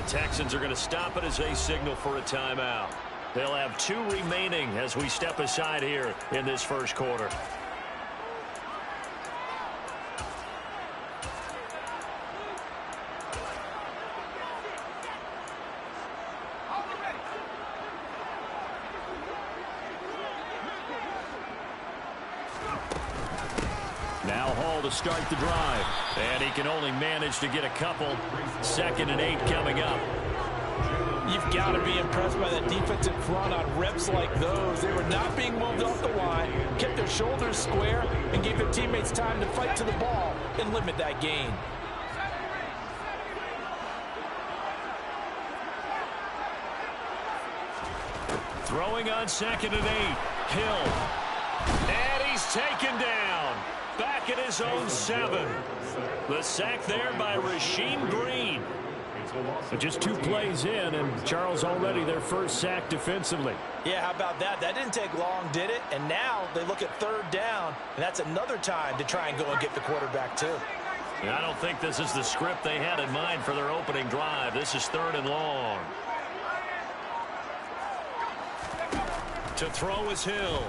Texans are going to stop it as they signal for a timeout. They'll have 2 remaining as we step aside here in this first quarter. Now Hall to start the drive. And he can only manage to get a couple. 2nd and 8 coming up. You've got to be impressed by that defensive front on reps like those. They were not being moved off the line, kept their shoulders square, and gave their teammates time to fight to the ball and limit that gain. Throwing on 2nd and 8. Hill. And he's taken down. Back at his own 7. The sack there by Rasheem Green. But just 2 plays in, and Charles already their first sack defensively. Yeah, how about that? That didn't take long, did it? And now they look at 3rd down, and that's another time to try and go and get the quarterback, too. And I don't think this is the script they had in mind for their opening drive. This is 3rd and long. To throw is Hill.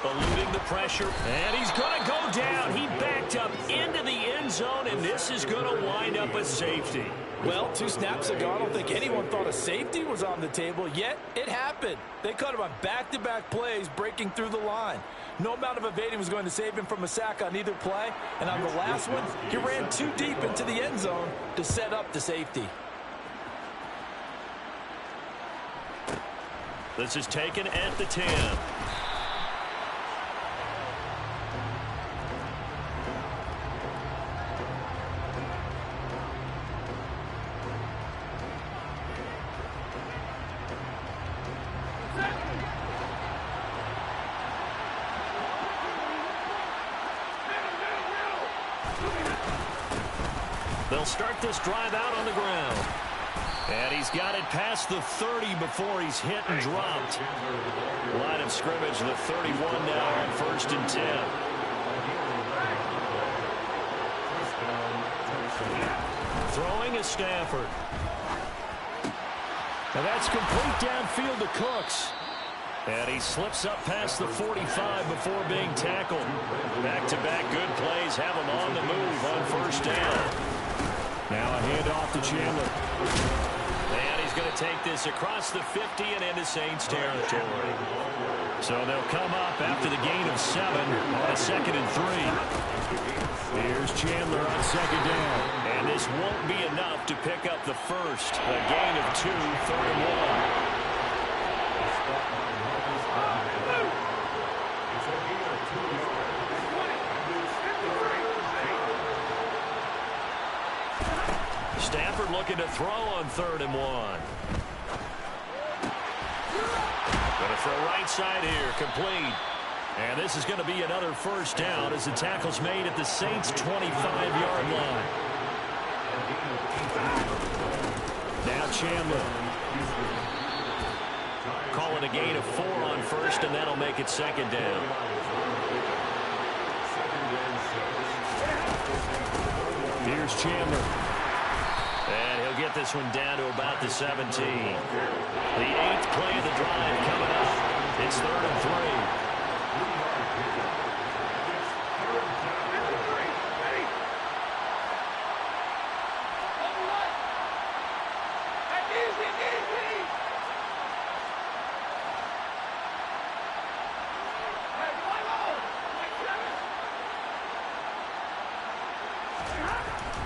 Eluding the pressure, and he's going to go down. He backed up into the end zone, and this is going to wind up a safety. Well, 2 snaps ago, I don't think anyone thought a safety was on the table, yet it happened. They caught him on back-to-back plays, breaking through the line. No amount of evading was going to save him from a sack on either play, and on the last one, he ran too deep into the end zone to set up the safety. This is taken at the 10. They'll start this drive out on the ground. And he's got it past the 30 before he's hit and dropped. Line of scrimmage, the 31 now on 1st and 10. Throwing is Stafford. Now that's complete downfield to Cooks. And he slips up past the 45 before being tackled. Back-to-back good plays have him on the move on 1st down. Now a handoff to Chandler. And he's going to take this across the 50 and into Saints territory. So they'll come up after the gain of 7 on a 2nd and 3. Here's Chandler on 2nd down. And this won't be enough to pick up the first. A gain of 2, 3rd and 1. Stafford looking to throw on 3rd and 1. Going to throw right side here, complete. And this is going to be another 1st down as the tackle's made at the Saints' 25-yard line. Now Chandler. Call it a gain of 4 on 1st, and that'll make it 2nd down. Here's Chandler. And he'll get this one down to about the 17. The 8th play of the drive coming up. It's 3rd and 3.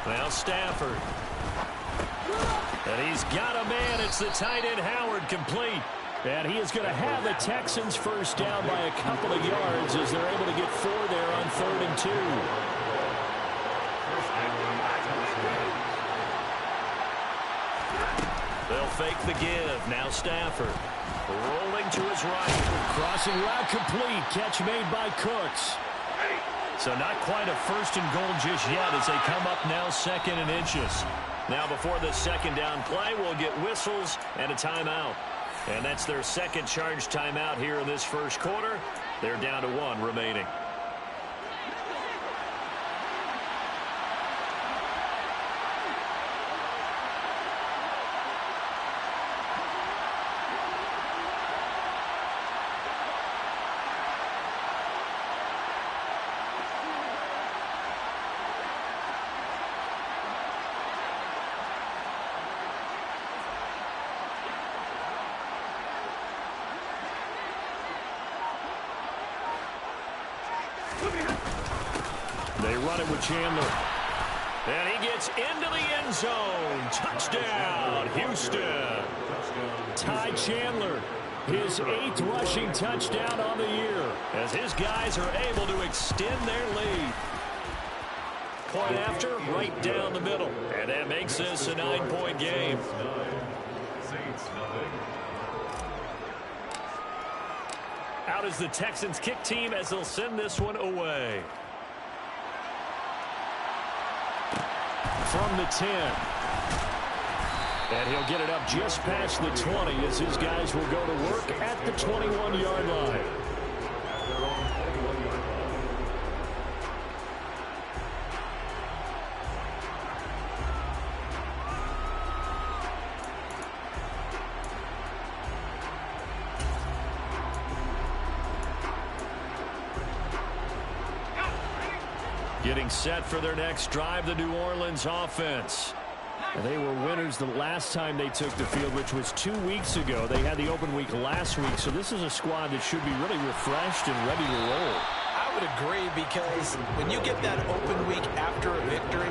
Now Stafford. And he's got a man. It's the tight end Howard, complete. And he is going to have the Texans 1st down by a couple of yards as they're able to get 4 there on 3rd and 2. They'll fake the give. Now Stafford. Rolling to his right. Crossing route complete. Catch made by Cooks. So not quite a 1st and goal just yet as they come up now 2nd and inches. Now before the 2nd down play, we'll get whistles and a timeout. And that's their 2nd charged timeout here in this first quarter. They're down to 1 remaining. run it with Chandler. And he gets into the end zone. Touchdown, Houston. Ty Chandler, his 8th rushing touchdown on the year, as his guys are able to extend their lead. Point after, right down the middle. And that makes this a 9-point game. Out is the Texans kick team as they'll send this one away. From the 10. And he'll get it up just past the 20 as his guys will go to work at the 21-yard line. Getting set for their next drive, the New Orleans offense. They were winners the last time they took the field, which was 2 weeks ago. They had the open week last week, so this is a squad that should be really refreshed and ready to roll. I would agree, because when you get that open week after a victory,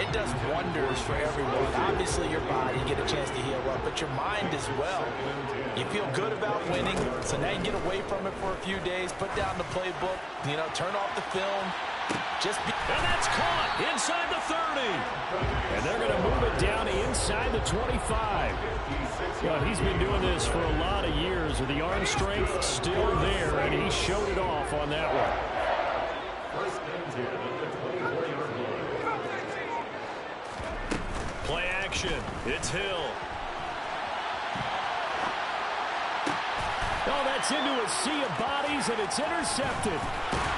it does wonders for everyone. Obviously, your body, you get a chance to heal up, but your mind as well. You feel good about winning, so now you get away from it for a few days, put down the playbook, turn off the film. And that's caught inside the 30. And they're going to move it down inside the 25. Well, he's been doing this for a lot of years with the arm strength still there, and he showed it off on that one. Play action. It's Hill. Oh, that's into a sea of bodies, and it's intercepted.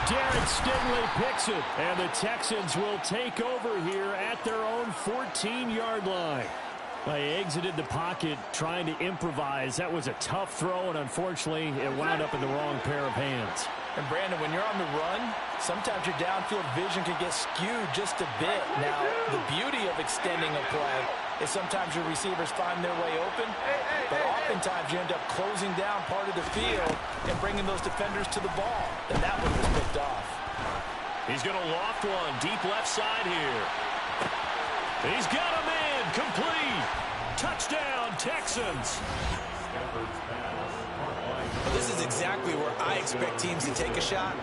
Darren Stingley picks it, and the Texans will take over here at their own 14-yard line. They exited the pocket trying to improvise. That was a tough throw, and unfortunately, it wound up in the wrong pair of hands. And, Brandon, when you're on the run, sometimes your downfield vision can get skewed just a bit. Now, the beauty of extending a play is sometimes your receivers find their way open, but oftentimes you end up closing down part of the field and bringing those defenders to the ball. And that one was picked off. He's going to loft one deep left side here. He's got a man complete. Touchdown, Texans. This is exactly where I expect teams to take a shot.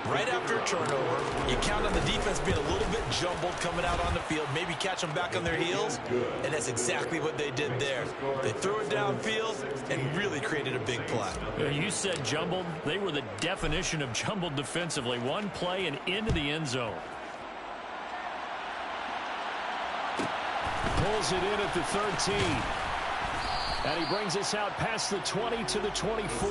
Right after a turnover, you count on the defense being a little bit jumbled coming out on the field, maybe catch them back on their heels, and that's exactly what they did there. They threw it downfield and really created a big play. You said jumbled. They were the definition of jumbled defensively. One play and into the end zone. Pulls it in at the 13. And he brings us out past the 20 to the 24.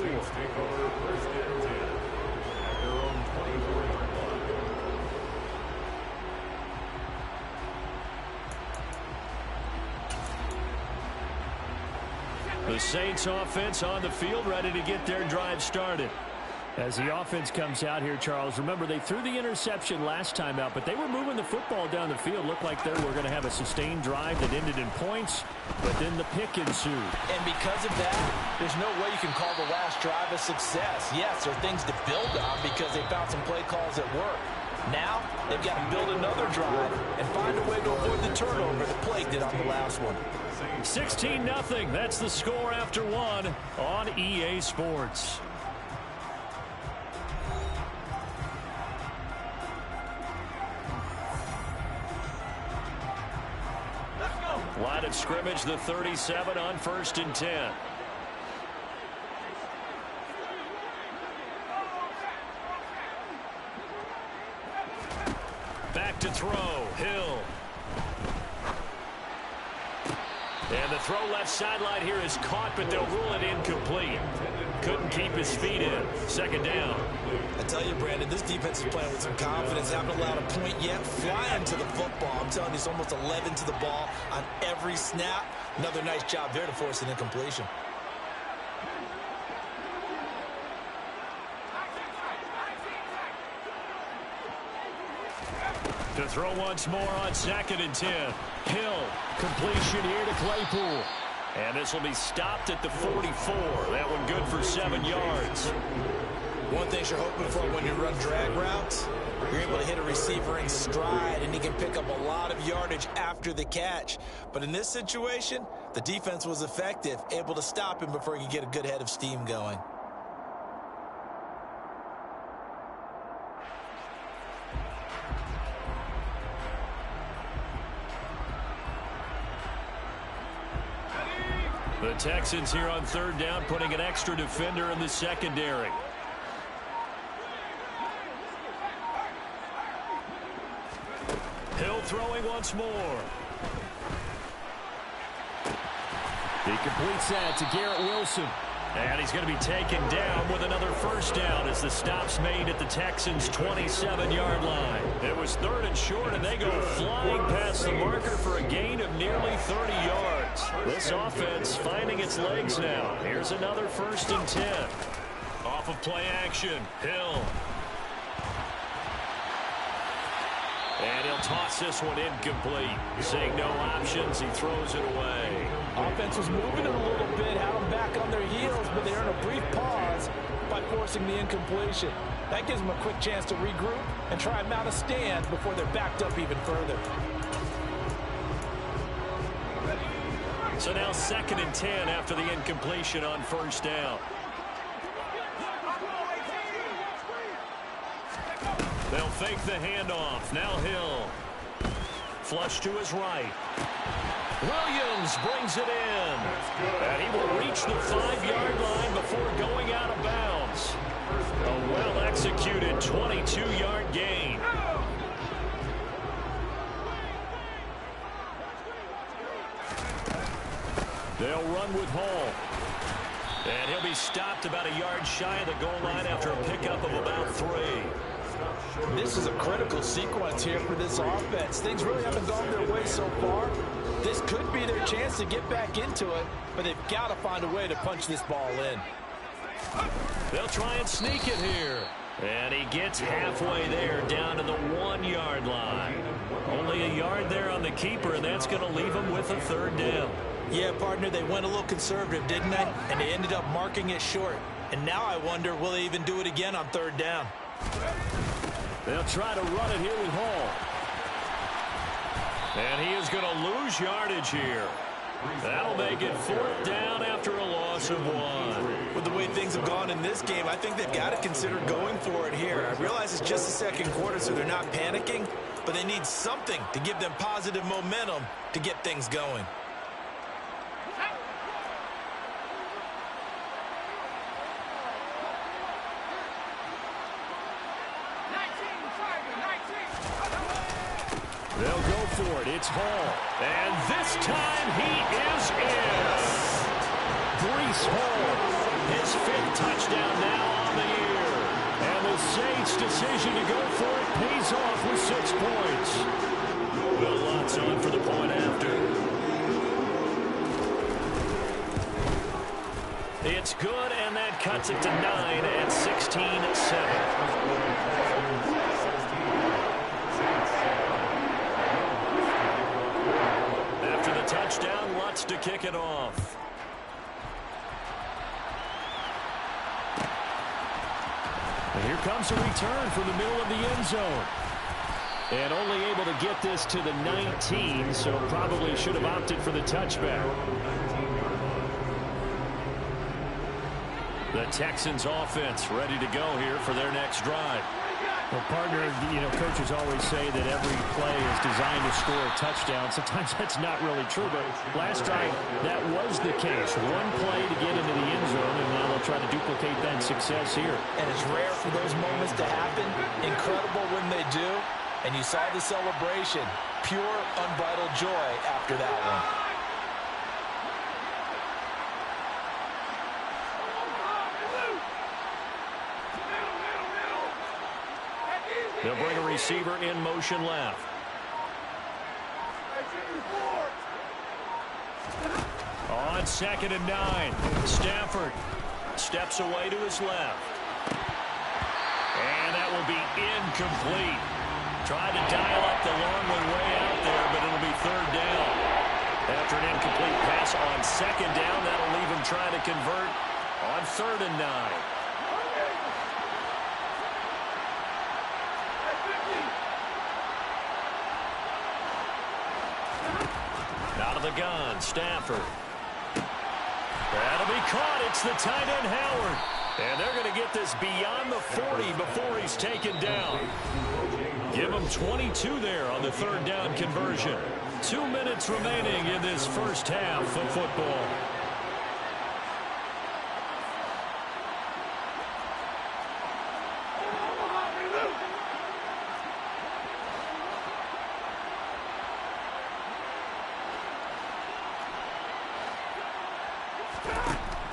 The Saints offense on the field, ready to get their drive started. As the offense comes out here, Charles, remember they threw the interception last time out, but they were moving the football down the field. Looked like they were going to have a sustained drive that ended in points, but then the pick ensued. And because of that, there's no way you can call the last drive a success. Yes, there are things to build on because they found some play calls that work. Now, they've got to build another drive and find a way to avoid the turnover that plagued it on the last one. 16-0. That's the score after one on EA Sports. Line of scrimmage, the 37 on 1st and 10. Back to throw, Hill. And the throw left sideline here is caught, but they'll rule it incomplete. Couldn't keep his feet in. 2nd down. I tell you, Brandon, this defense is playing with some confidence. Haven't allowed a point yet. Flying to the football. I'm telling you, it's almost 11 to the ball on every snap. Another nice job there to force an incompletion. To throw once more on 2nd and 10. Hill, completion here to Claypool. And this will be stopped at the 44. That one good for 7 yards. One thing you're hoping for when you run drag routes, you're able to hit a receiver in stride, and he can pick up a lot of yardage after the catch. But in this situation, the defense was effective, able to stop him before he could get a good head of steam going. The Texans here on third down, putting an extra defender in the secondary. Hill throwing once more. He completes that to Garrett Wilson. And he's going to be taken down with another first down as the stop's made at the Texans' 27-yard line. It was third and short, and they go flying past the marker for a gain of nearly 30 yards. This offense finding its legs now. Here's another 1st and 10. Off of play action, Hill. And he'll toss this one incomplete. Seeing no options, he throws it away. Offense was moving it a little bit, had them back on their heels, but they earned a brief pause by forcing the incompletion. That gives them a quick chance to regroup and try and mount a stand before they're backed up even further. So now 2nd and 10 after the incompletion on first down. They'll fake the handoff. Now Hill. Flush to his right. Williams brings it in. And he will reach the 5-yard line before going out of bounds. A well-executed 22-yard gain. They'll run with Hall. And he'll be stopped about a yard shy of the goal line after a pickup of about 3. This is a critical sequence here for this offense. Things really haven't gone their way so far. This could be their chance to get back into it, but they've got to find a way to punch this ball in. They'll try and sneak it here. And he gets halfway there down to the 1-yard line. Only a yard there on the keeper, and that's going to leave him with a 3rd down. Yeah, partner, they went a little conservative, didn't they? And they ended up marking it short. And now I wonder, will they even do it again on 3rd down? They'll try to run it here with Hall. And he is going to lose yardage here. That'll make it 4th down after a loss of 1. With the way things have gone in this game, I think they've got to consider going for it here. I realize it's just the 2nd quarter, so they're not panicking, but they need something to give them positive momentum to get things going. They'll go for it. It's Hall. And this time he is in. Breece Hall, his 5th touchdown now on the year. And the Saints' decision to go for it pays off with 6 points. Well, lots on for the point after. It's good, and that cuts it to 9 at 16-7. Touchdown, Lutz to kick it off. And here comes a return from the middle of the end zone. And only able to get this to the 19, so probably should have opted for the touchback. The Texans offense ready to go here for their next drive. Well, partner, coaches always say that every play is designed to score a touchdown. Sometimes that's not really true, but last drive, that was the case. One play to get into the end zone, and now they'll try to duplicate that success here. And it's rare for those moments to happen. Incredible when they do. And you saw the celebration. Pure, unbridled joy after that one. They'll bring a receiver in motion left. On 2nd and 9, Stafford steps away to his left. And that will be incomplete. Tried to dial up the long one way out there, but it'll be 3rd down. After an incomplete pass on 2nd down, that'll leave him trying to convert on 3rd and 9. of the gun, Stafford. That'll be caught. It's the tight end, Howard. And they're going to get this beyond the 40 before he's taken down. Give him 22 there on the third down conversion. 2 minutes remaining in this first half of football.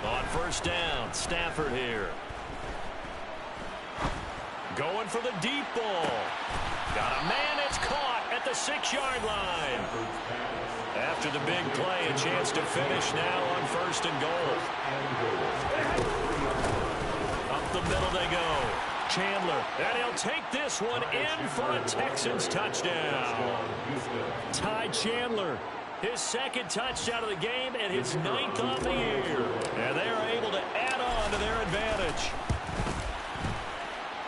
On first down, Stafford here. Going for the deep ball. Got a man, it's caught at the 6-yard line. After the big play, a chance to finish now on first and goal. Up the middle they go. Chandler, and he'll take this one in for a Texans touchdown. Ty Chandler, his second touchdown of the game and his 9th on the year. And they are able to add on to their advantage.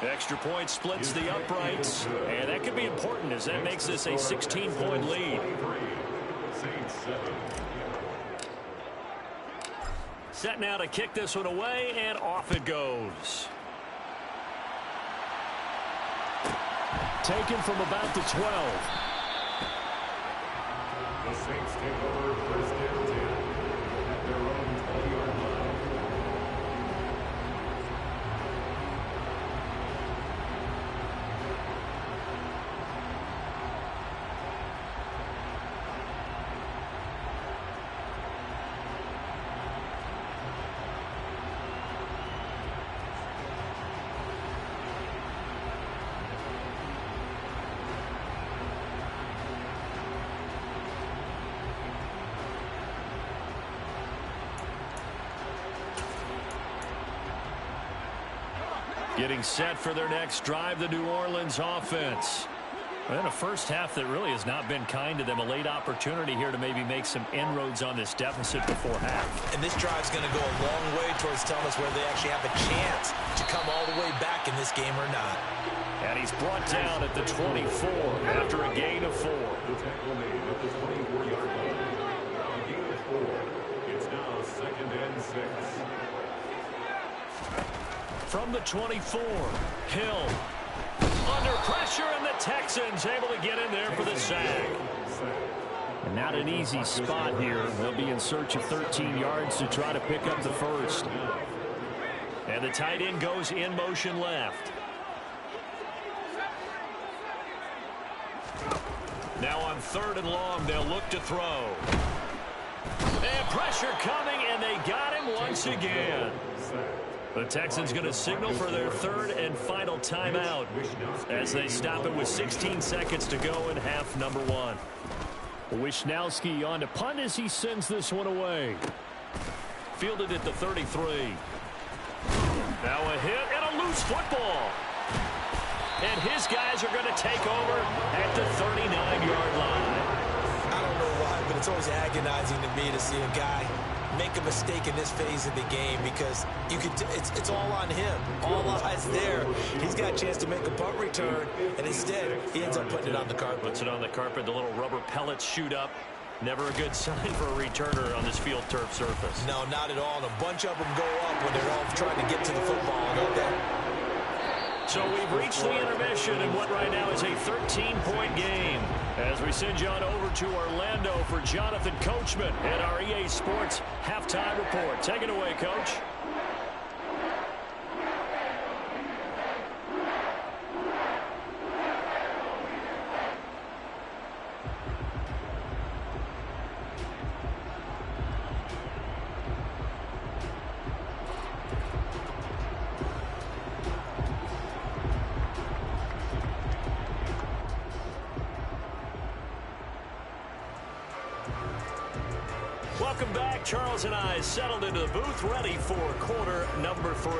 Extra point splits the uprights, and that could be important as that makes this a 16-point lead. Set now to kick this one away, and off it goes. Taken from about the 12. The Saints take over first and 10 at their own 20-yard line. Getting set for their next drive, the New Orleans offense. And a first half that really has not been kind to them. A late opportunity here to maybe make some inroads on this deficit before half. And this drive's going to go a long way towards telling us whether they actually have a chance to come all the way back in this game or not. And he's brought down at the 24 after a gain of 4. The tackle made at the 24-yard line. A gain of 4. It's now 2nd and 6. From the 24, Hill under pressure, and the Texans able to get in there for the sack. And not an easy spot here. They'll be in search of 13 yards to try to pick up the first. And the tight end goes in motion left. Now on 3rd and long, they'll look to throw. And pressure coming, and they got him once again. The Texans going to signal for their 3rd and final timeout as they stop it with 16 seconds to go in half number 1. Wishnowski on to punt as he sends this one away. Fielded at the 33. Now a hit and a loose football. And his guys are going to take over at the 39-yard line. I don't know why, but it's always agonizing to me to see a guy make a mistake in this phase of the game because it's all on him. All eyes there. He's got a chance to make a punt return, and instead he ends up putting it on the carpet. Puts it on the carpet. The little rubber pellets shoot up. Never a good sign for a returner on this field turf surface. No, not at all. And a bunch of them go up when they're all trying to get to the football, don't they? So we've reached the intermission in what right now is a 13-point game. As we send you on over to Orlando for Jonathan Coachman at our EA Sports Halftime Report. Take it away, Coach. Welcome back. Charles and I settled into the booth, ready for quarter number 3.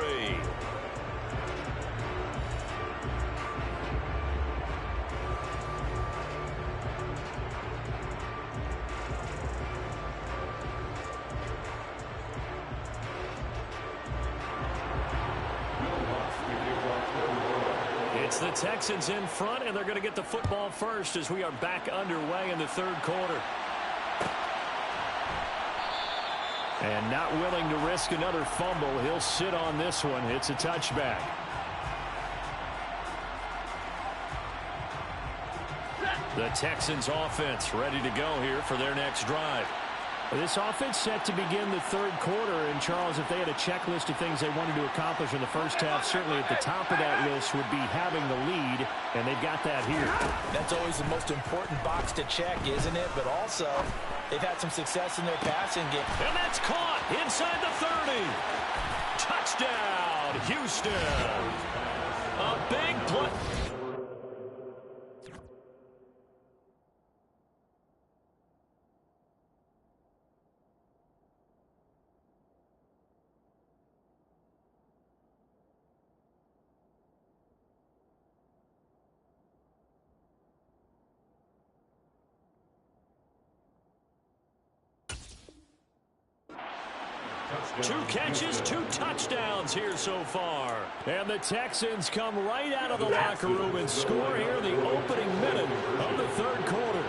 It's the Texans in front, and they're going to get the football first as we are back underway in the 3rd quarter. And not willing to risk another fumble. He'll sit on this one. It's a touchback. The Texans offense ready to go here for their next drive. This offense set to begin the third quarter. And, Charles, if they had a checklist of things they wanted to accomplish in the first half, certainly at the top of that list would be having the lead, and they've got that here. That's always the most important box to check, isn't it? But also, they've had some success in their passing game. And that's caught inside the 30. Touchdown, Houston. A big play. Two catches, 2 touchdowns here so far. And the Texans come right out of the locker room and score here in the opening minute of the third quarter.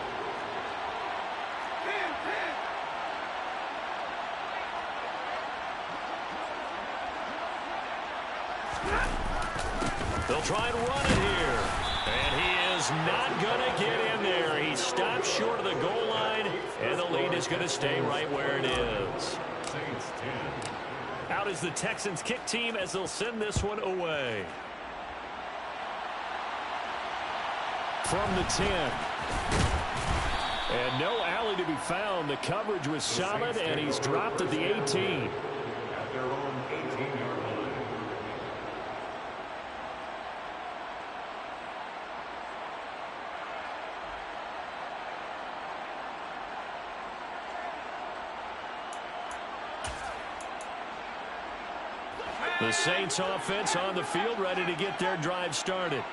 They'll try and run it here. And he is not going to get in there. He stopped short of the goal line, and the lead is going to stay right where it is. Out is the Texans kick team as they'll send this one away. From the 10. And no alley to be found. The coverage was solid, and he's dropped at the 18. At their own 18-yard line. The Saints offense on the field ready to get their drive started.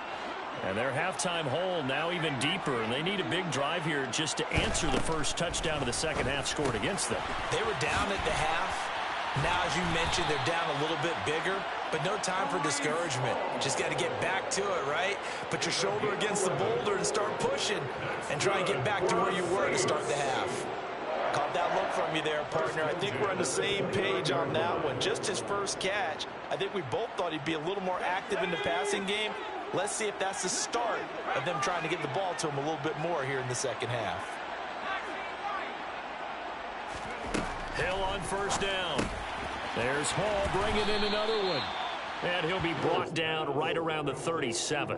And their halftime hole now even deeper, and they need a big drive here just to answer the first touchdown of the second half scored against them. They were down at the half. Now, as you mentioned, they're down a little bit bigger, but no time for discouragement. Just got to get back to it, right? Put your shoulder against the boulder and start pushing and try and get back to where you were to start the half. Caught that look from you there, partner. I think we're on the same page on that one. Just his first catch. I think we both thought he'd be a little more active in the passing game. Let's see if that's the start of them trying to get the ball to him a little bit more here in the second half. Hill on first down. There's Hall bringing in another one. And he'll be brought down right around the 37.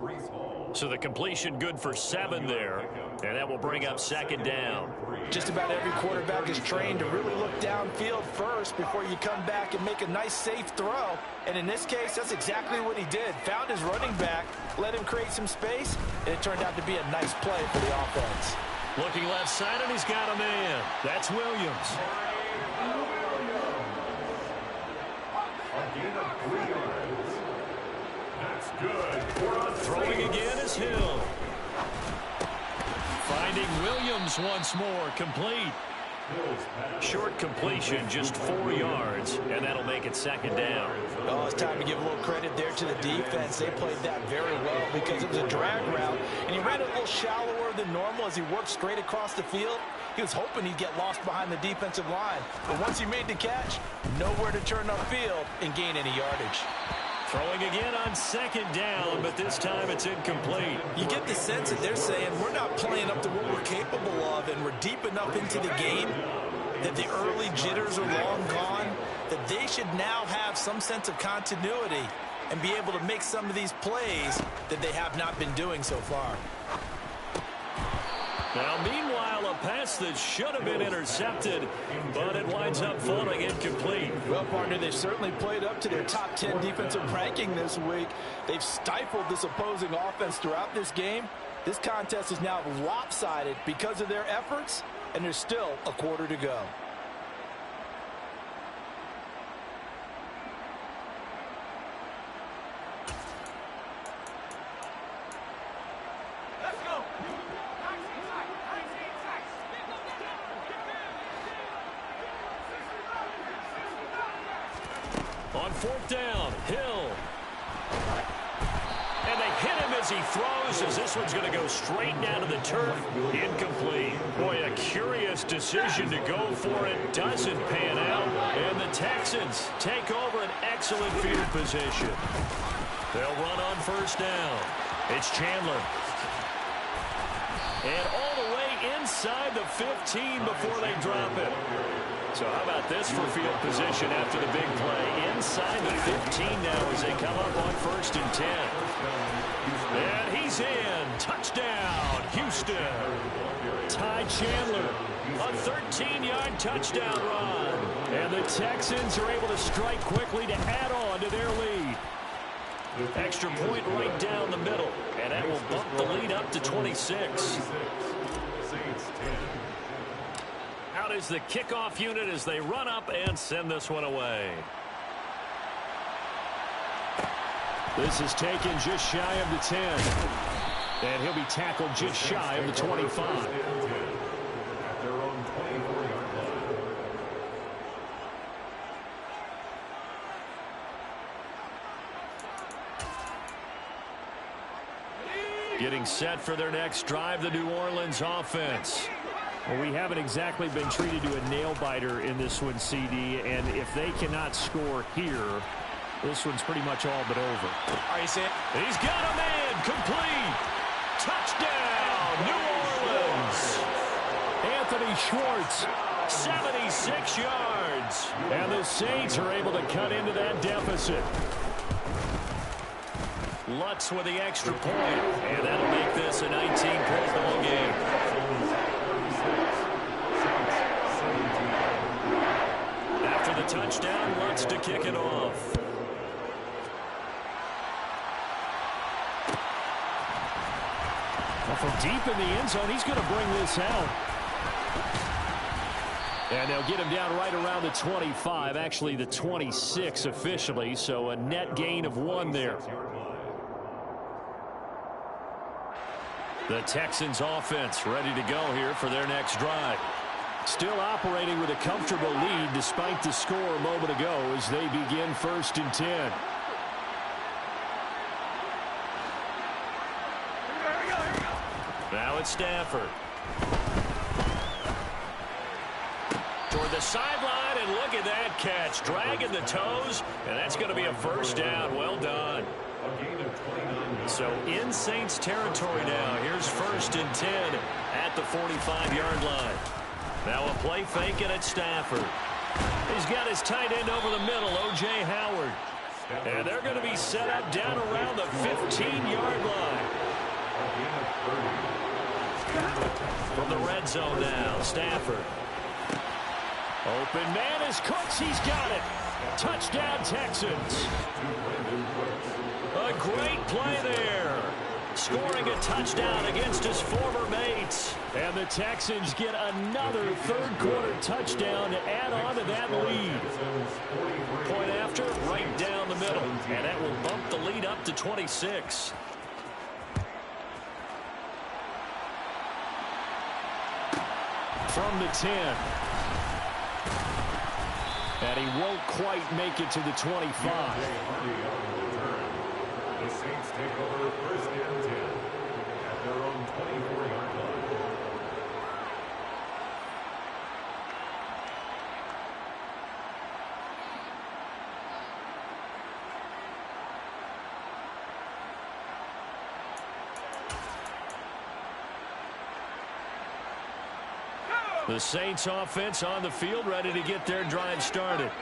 So the completion good for 7 there. And that will bring up second down. Just about every quarterback is trained to really look downfield first before you come back and make a nice, safe throw. And in this case, that's exactly what he did. Found his running back, let him create some space, and it turned out to be a nice play for the offense. Looking left side, and he's got a man. That's Williams. A gain of 3 yards. That's good. Throwing again is Hill. Finding Williams once more, complete. Short completion, just 4 yards, and that'll make it second down. Oh, it's time to give a little credit there to the defense. They played that very well because it was a drag route, and he ran it a little shallower than normal as he worked straight across the field. He was hoping he'd get lost behind the defensive line, but once he made the catch, nowhere to turn upfield and gain any yardage. Throwing again on second down, but this time it's incomplete. You get the sense that they're saying we're not playing up to what we're capable of, and we're deep enough into the game that the early jitters are long gone, that they should now have some sense of continuity and be able to make some of these plays that they have not been doing so far. Now, meanwhile, a pass that should have been intercepted, but it winds up falling incomplete. Well, partner, they've certainly played up to their top 10 defensive ranking this week. They've stifled this opposing offense throughout this game. This contest is now lopsided because of their efforts, and there's still a quarter to go. On fourth down, Hill. And they hit him as as he throws, as this one's going to go straight down to the turf. Incomplete. Boy, a curious decision to go for it. Doesn't pan out. And the Texans take over an excellent field position. They'll run on first down. It's Chandler. And all the way inside the 15 before they drop it. So how about this for field position after the big play? Inside the 15 now as they come up on first and 10. And he's in. Touchdown, Houston. Ty Chandler, a 13-yard touchdown run. And the Texans are able to strike quickly to add on to their lead. Extra point right down the middle, and that will bump the lead up to 26. Out is the kickoff unit as they run up and send this one away. This is taken just shy of the 10. And he'll be tackled just shy of the 25. Getting set for their next drive, the New Orleans offense. Well, we haven't exactly been treated to a nail-biter in this one, CD, and if they cannot score here, this one's pretty much all but over. He's got a man, complete. Touchdown, New Orleans. Anthony Schwartz, 76 yards. and the Saints are able to cut into that deficit. Lutz with the extra point, and that'll make this a 19-point ball game. After the touchdown, Lutz to kick it off. Well, from deep in the end zone, he's going to bring this out. And they'll get him down right around the 25, actually the 26 officially, so a net gain of 1 there. The Texans offense ready to go here for their next drive. Still operating with a comfortable lead despite the score a moment ago as they begin first and 10. Now it's Stafford. Toward the sideline, and look at that catch. Dragging the toes, and that's going to be a first down. Well done. So in Saints territory now. Here's first and 10 at the 45-yard line. Now a play fake it at Stafford. He's got his tight end over the middle, O.J. Howard. And they're going to be set up down around the 15-yard line. From the red zone now, Stafford. Open man is Cooks. He's got it. Touchdown, Texans. A great play there. Scoring a touchdown against his former mates. And the Texans get another third-quarter touchdown to add on to that lead. Point after, right down the middle. And that will bump the lead up to 26. From the 10. And he won't quite make it to the 25. The Saints take over first and 10 at their own 24-yard line. The Saints offense on the field ready to get their drive started.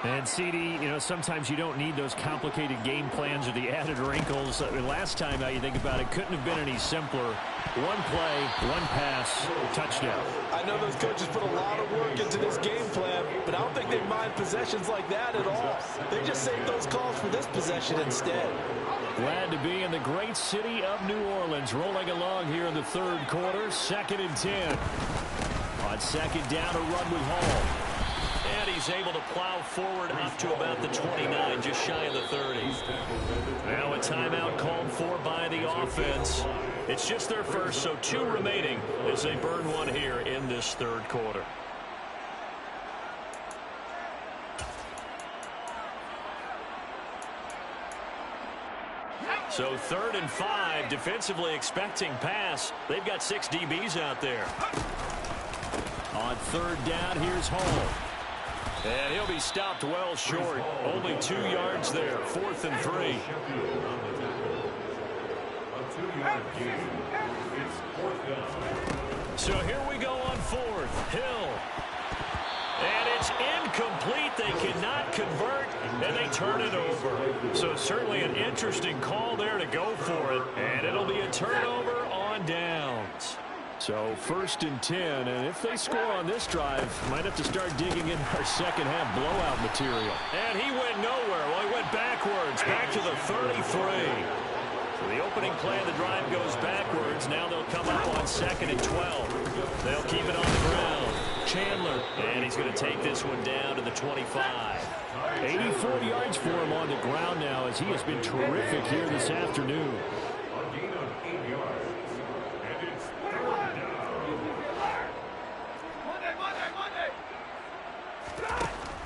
And, CD, sometimes you don't need those complicated game plans or the added wrinkles. Last time, now you think about it, couldn't have been any simpler. One play, one pass, touchdown. I know those coaches put a lot of work into this game plan, but I don't think they mind possessions like that at all. They just save those calls for this possession instead. Glad to be in the great city of New Orleans, rolling along here in the third quarter, 2nd and 10. On second down, a run with Hall. And he's able to plow forward up to about the 29, just shy of the 30. Now a timeout called for by the offense. It's just their first, so 2 remaining as they burn one here in this third quarter. So 3rd and 5, defensively expecting pass. They've got 6 DBs out there. On 3rd down, here's Hall. And he'll be stopped well short. Only 2 yards there. 4th and 3. A 2-yard gain. It's 4th down. So here we go on 4th. Hill. And it's incomplete. They cannot convert, and they turn it over. So certainly an interesting call there to go for it. And it'll be a turnover on downs. So 1st and 10, and if they score on this drive, might have to start digging in our second half blowout material. And he went nowhere. Well, he went backwards, back to the 33. So the opening play of the drive goes backwards. Now they'll come up on 2nd and 12. They'll keep it on the ground. Chandler, and he's going to take this one down to the 25. 84 yards for him on the ground now, as he has been terrific here this afternoon. A gain of 8 yards. And it's 3rd down.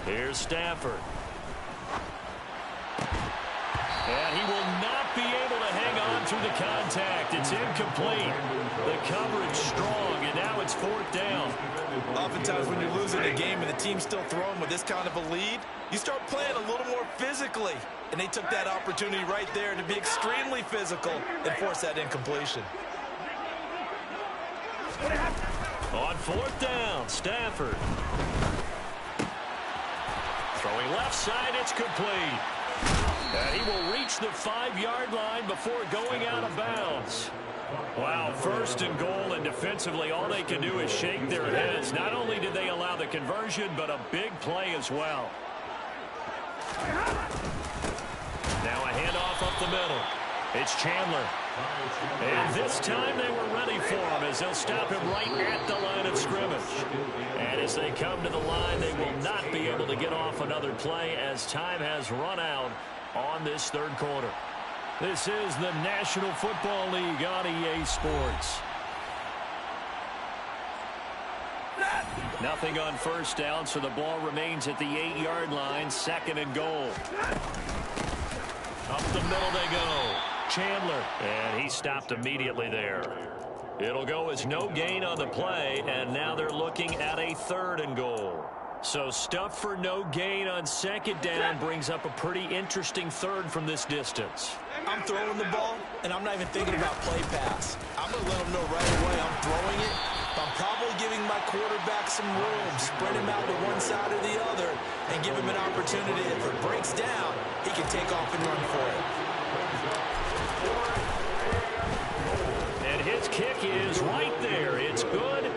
Here's Stafford. And he will not be able to hang on through the contact. It's incomplete. The coverage strong, and now it's 4th down. Oftentimes when you're losing a game and the team's still throwing with this kind of a lead, you start playing a little more physically. And they took that opportunity right there to be extremely physical and force that incompletion. On 4th down, Stafford. Throwing left side, it's complete. And he will reach the 5-yard line before going out of bounds. Wow, 1st and goal, and defensively all they can do is shake their heads. Not only did they allow the conversion, but a big play as well. Now a handoff up the middle. It's Chandler. And this time they were ready for him, as they'll stop him right at the line of scrimmage. And as they come to the line, they will not be able to get off another play, as time has run out on this 3rd quarter. This is the National Football League on EA Sports. Nothing on 1st down, so the ball remains at the 8-yard line. 2nd and goal. Up the middle they go. Chandler, and he stopped immediately there. It'll go as no gain on the play, and now they're looking at a 3rd and goal. So stuff for no gain on 2nd down brings up a pretty interesting 3rd from this distance. I'm throwing the ball, and I'm not even thinking about play pass. I'm going to let them know right away I'm throwing it. I'm probably giving my quarterback some room, spread him out to one side or the other, and give him an opportunity. If it breaks down, he can take off and run for it. And his kick is right there. It's good.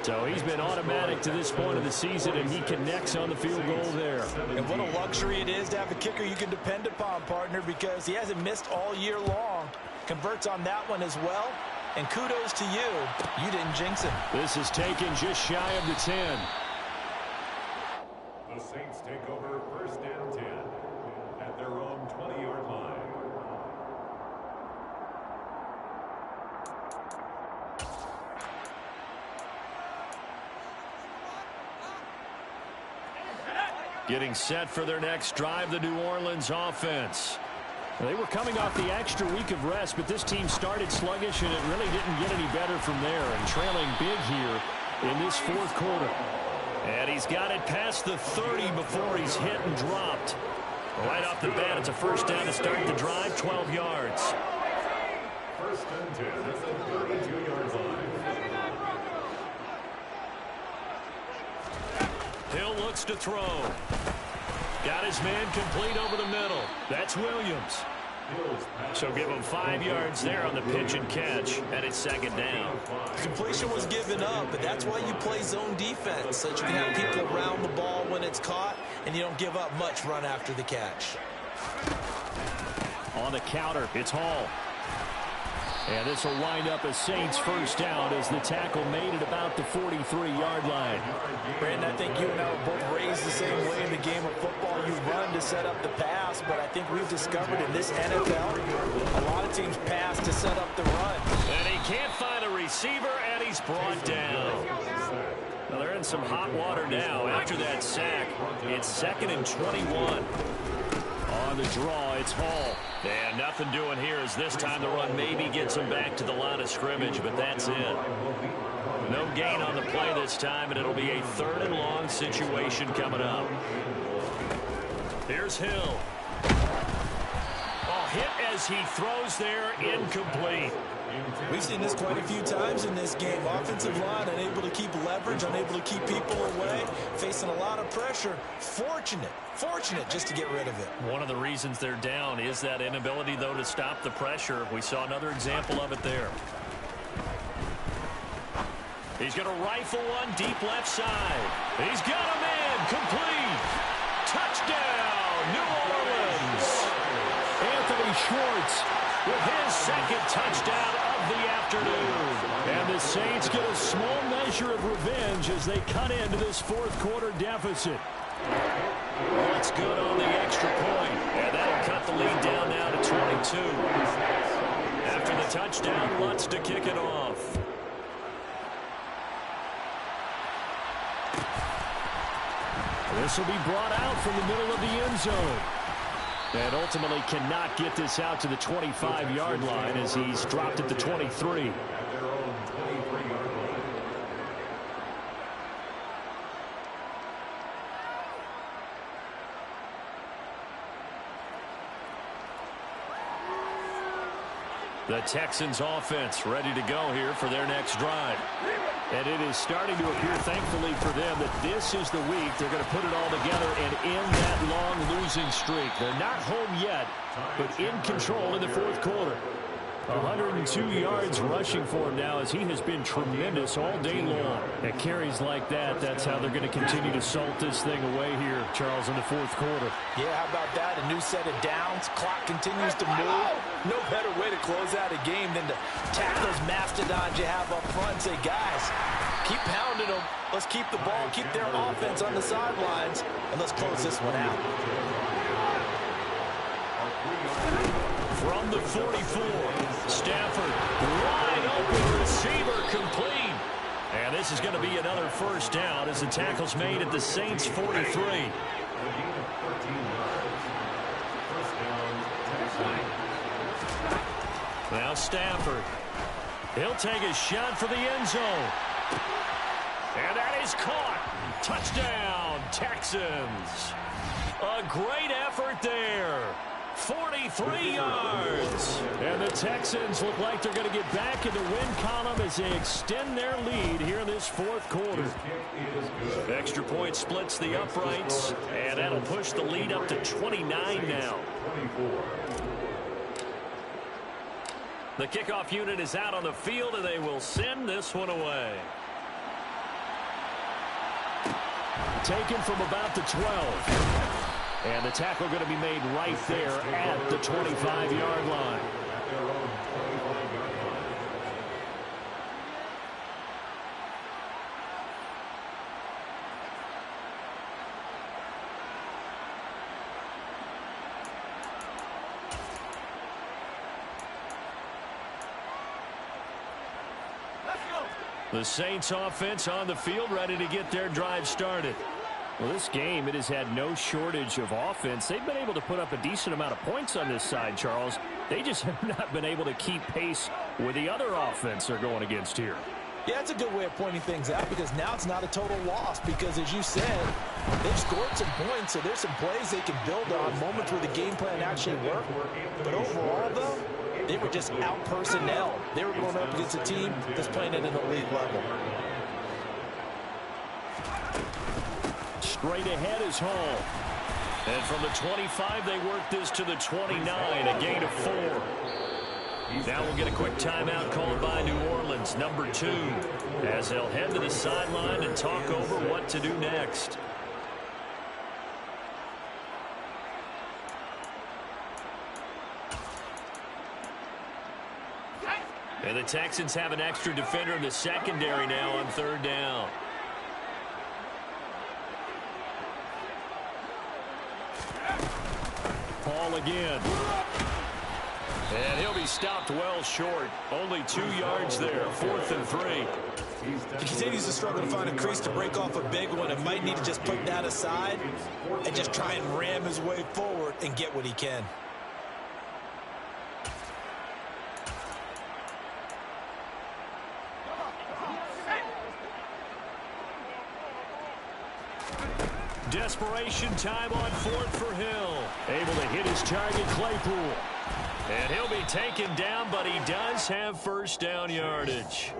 So he's been automatic to this point of the season, and he connects on the field goal there. And what a luxury it is to have a kicker you can depend upon, partner, because he hasn't missed all year long. Converts on that one as well. And kudos to you. You didn't jinx him. This is taken just shy of the 10. The Saints take over 1st and 10 at their own 20-yard line. Getting set for their next drive, the New Orleans offense. They were coming off the extra week of rest, but this team started sluggish, and it really didn't get any better from there, and trailing big here in this 4th quarter. And he's got it past the 30 before he's hit and dropped. Right off the bat, it's a 1st down to start the drive, 12 yards. 1st and 10 at the 32-yard line. Hill looks to throw. Got his man complete over the middle. That's Williams. So give him 5 yards there on the pitch and catch, and it's 2nd down. Completion was given up, but that's why you play zone defense, so that you can have people around the ball when it's caught, and you don't give up much run after the catch. On the counter, it's Hall. And this will wind up a Saints 1st down as the tackle made it about the 43-yard line. Brandon, I think you and I were both raised the same way in the game of football. You run to set up the pass, but I think we've discovered in this NFL, a lot of teams pass to set up the run. And he can't find a receiver, and he's brought down. Well, they're in some hot water now after that sack. It's 2nd and 21. On on the draw. It's Hall. And nothing doing here as this time the run maybe gets him back to the line of scrimmage, but that's it. No gain on the play this time, and it'll be a 3rd and long situation coming up. Here's Hill. Oh, hit as he throws there, incomplete. We've seen this quite a few times in this game. Offensive line unable to keep leverage, unable to keep people away, facing a lot of pressure. Fortunate just to get rid of it. One of the reasons they're down is that inability, though, to stop the pressure. We saw another example of it there. He's going to rifle one deep left side. He's got him in. Complete. Touchdown, New Orleans. Anthony Schwartz with his 2nd touchdown of the afternoon. And the Saints get a small measure of revenge as they cut into this 4th quarter deficit. Well, it's good on the extra point, and that'll cut the lead down now to 22. After the touchdown, Lutz to kick it off. This will be brought out from the middle of the end zone. And ultimately cannot get this out to the 25-yard line as he's dropped at the 23. The Texans offense ready to go here for their next drive. And it is starting to appear, thankfully for them, that this is the week they're going to put it all together and end that long losing streak. They're not home yet, but in control in the 4th quarter. 102 yards rushing for him now as he has been tremendous all day long. At carries like that, that's how they're going to continue to salt this thing away here, Charles, in the 4th quarter. Yeah, how about that? A new set of downs. Clock continues to move. No better way to close out a game than to tack those mastodons you have up front and say, guys, keep pounding them. Let's keep the ball, keep their offense on the sidelines, and let's close this one out. From the 44, Stafford, wide open receiver, complete. And this is going to be another 1st down as the tackle's made at the Saints' 43. Now Stafford. He'll take a shot for the end zone. And that is caught. Touchdown, Texans. A great effort there. 43 yards. And the Texans look like they're going to get back in the win column as they extend their lead here in this 4th quarter. Extra point splits the uprights, and that'll push the lead up to 29 now. The kickoff unit is out on the field, and they will send this one away. Taken from about the 12. And the tackle going to be made right there at the 25-yard line. The Saints offense on the field ready to get their drive started. Well, this game, it has had no shortage of offense. They've been able to put up a decent amount of points on this side, Charles. They just have not been able to keep pace with the other offense they're going against here. Yeah, that's a good way of pointing things out because now it's not a total loss because, as you said, they've scored some points, so there's some plays they can build on, moments where the game plan actually worked. But overall, though, they were just out-personnel. They were going up against a team that's playing at an elite level. Straight ahead is Hall. And from the 25, they work this to the 29, a gain of 4. Now we'll get a quick timeout called by New Orleans, number 2, as they'll head to the sideline and talk over what to do next. And the Texans have an extra defender in the secondary now on 3rd down. Hall again. And he'll be stopped well short. Only 2 yards there. 4th and 3. He continues to struggle to find a crease to break off a big one and might need to just put that aside and just try and ram his way forward. convert and get what he can. Desperation time on fourth for Hill. Able to hit his target, Claypool. And he'll be taken down, but he does have first down yardage.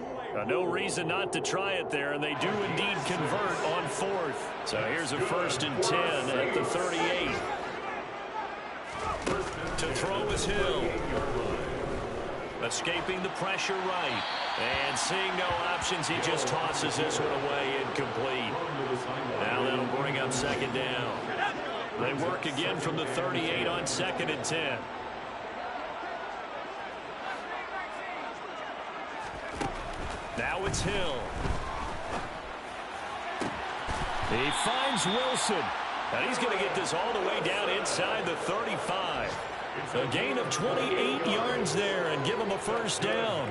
No reason not to try it there, and they do indeed convert on fourth. So here's a 1st and 10 at the 38. To throw is Hill. Escaping the pressure right. And seeing no options, he just tosses this one away incomplete. Now that'll bring up 2nd down. They work again from the 38 on 2nd and 10. Now it's Hill. He finds Wilson. And he's going to get this all the way down inside the 35. A gain of 28 yards there and give him a 1st down.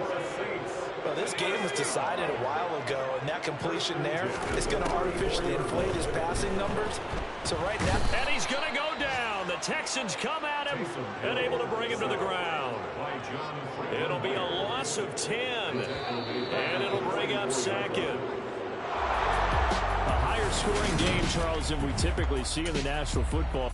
Well, this game was decided a while ago, and that completion there is going to artificially inflate his passing numbers. So right now... And he's going to go down. The Texans come at him and able to bring him to the ground. It'll be a loss of 10. And it'll bring up 2nd. A higher scoring game, Charles, than we typically see in the National Football